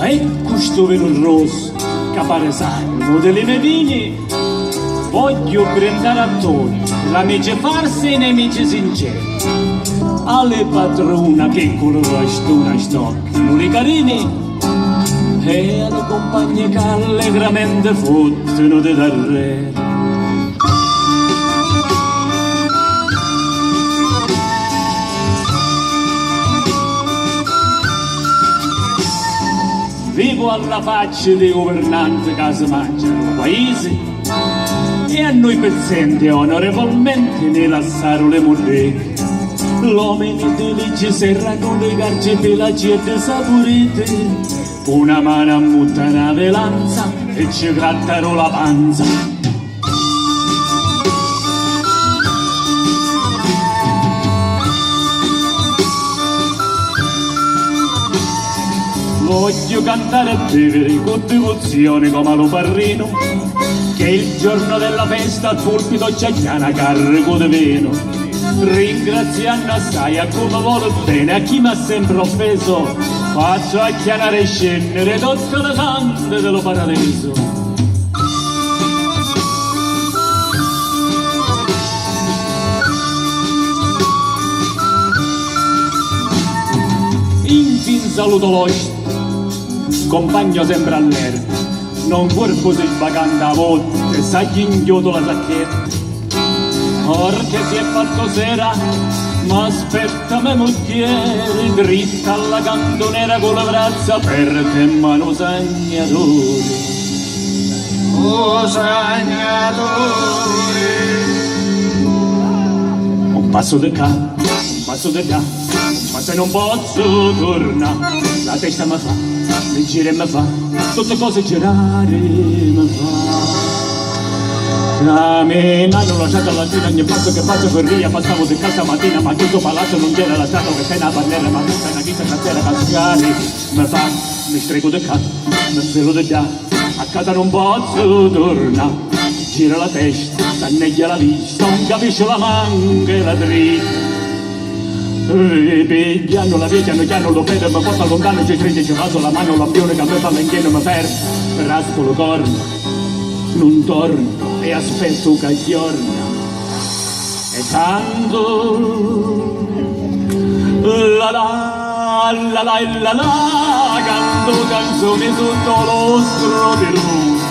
Ecco sto velo rosso che pare salvo delle mie vigne. Voglio brindare a Toni, l'amici farsi e nemici sinceri. Alle padrona che con la bastona stoccano i carini e alle compagne che allegramente fottono di darrere. Vivo alla faccia dei governanti che si mangiano il paese e a noi pezzenti onorevolmente ne lasciarono le monete. L'uomini di legge serra con le garce pelagi e saporite, una mano ammutta una velanza e ci grattano la panza. Voglio cantare e bere con devozione come lo parrino, che il giorno della festa al pulpito c'è chiana carico di vino, ringraziando assai a come vuole bene a chi mi ha sempre offeso, faccio a chiamare e scendere tutte le sante dello paradiso. Infine saluto l'oste, compagno sempre all'erba, non corpo si sbaganda a volte, sa chi inghioto la sacchetta. Or che si è fatto sera, ma aspetta me moglie, dritta alla cantonera con la braccia aperte e mano sagnatore. Oh sagnatore! Un passo di qua, un passo di là, ma se non posso tornare, la testa mi fa, mi gira e mi fa, tutte cose girare mi fa. Cammina, non lasciate alla fine ogni passo che faccio per via, passavo di casa mattina, ma questo palazzo non c'era la strada che sei una barriera, ma tutta una vita cazzera cascare mi fa, mi strego di qua, mi svelo di là, a casa non posso tornare, gira la testa, danneggia la vista, non capisce la manca e la dritta. Pigliano la via, piano lo vedo, mi porta lontano, ci stride, ci vaso la mano, l'ambione che a me fa l'inchieno, mi fermo, rasco le corna, non torno e aspetto che giorna e canto la la canto canzoni sotto lo stro di luce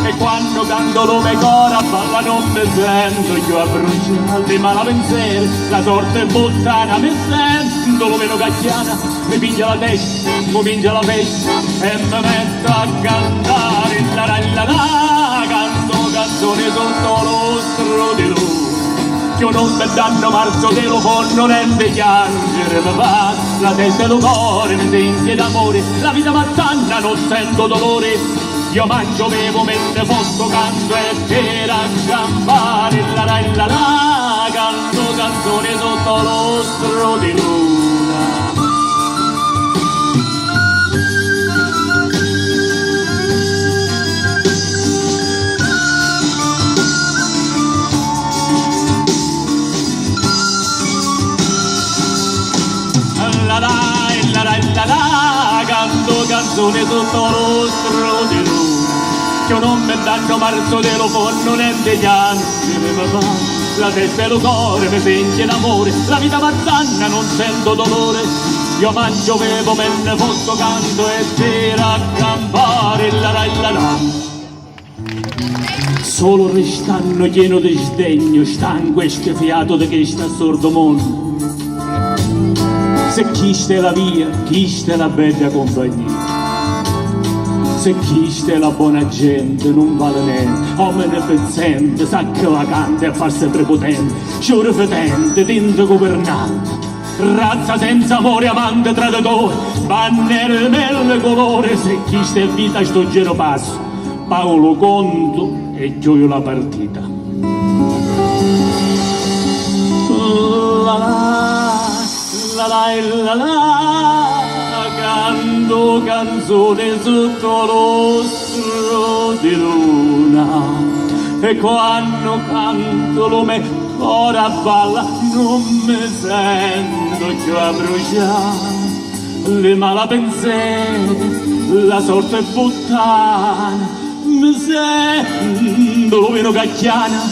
e quando canto lo me cora balla non mi sento io a bruciare ma la pensiero la sorte bottana mi sento lo meno cacchiana mi piglia la testa mi pingia la festa e mi metto a cantare la canto canzoni sotto lo stro di luce che non mi danno marzo te lo fanno niente piangere mi fa la testa e lo cuore mi sente d'amore la vita m'attanna non sento dolore io mangio bevo mentre posso canto e per accampare la canto canzone sotto lo stro di luna. Canto canzone sotto lo stro di luna che non mi danno marzo te lo fanno niente piangere mi fa la testa e lo cuore mi sente d'amore la vita m'azzanna non sento dolore io mangio bevo me ne posso canto e per accampare la solo restando pieno di sdegno stanco e schifiato di che sta sordo mondo se chi sta la via, chi sta la bella compagnia se chi sta la buona gente non vale niente uomini pezzenti, sacche vacante a farsi prepotente sciore fetente, dente governante razza senza amore, amante, traditore bandiere nel colore se chi sta in vita sto giro passo Paolo conto e gioio la partita la la la, canto canzone sotto lo stro di luna. E quando canto lo me ora balla, non mi sento più a bruciare. Le mala pensieri, la sorte è puttana, mi sento lo vino cacchiana,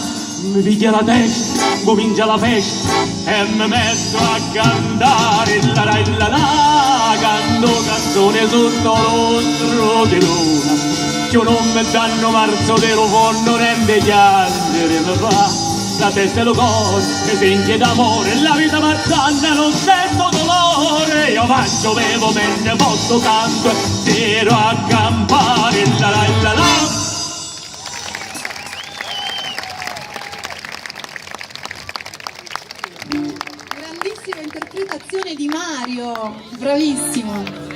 mi piglia la testa, comincia la festa e mi metto a cantare la la, canto canzone sotto lo stro di luna. Che non mi danno marzo dello fondo rende piangere mi fa la testa e lo cuore mi sente d'amore la vita m'attanna non sento dolore io mangio bevo me ne posso canto e tiro a campare la la. Grandissima interpretazione di Mario, bravissimo.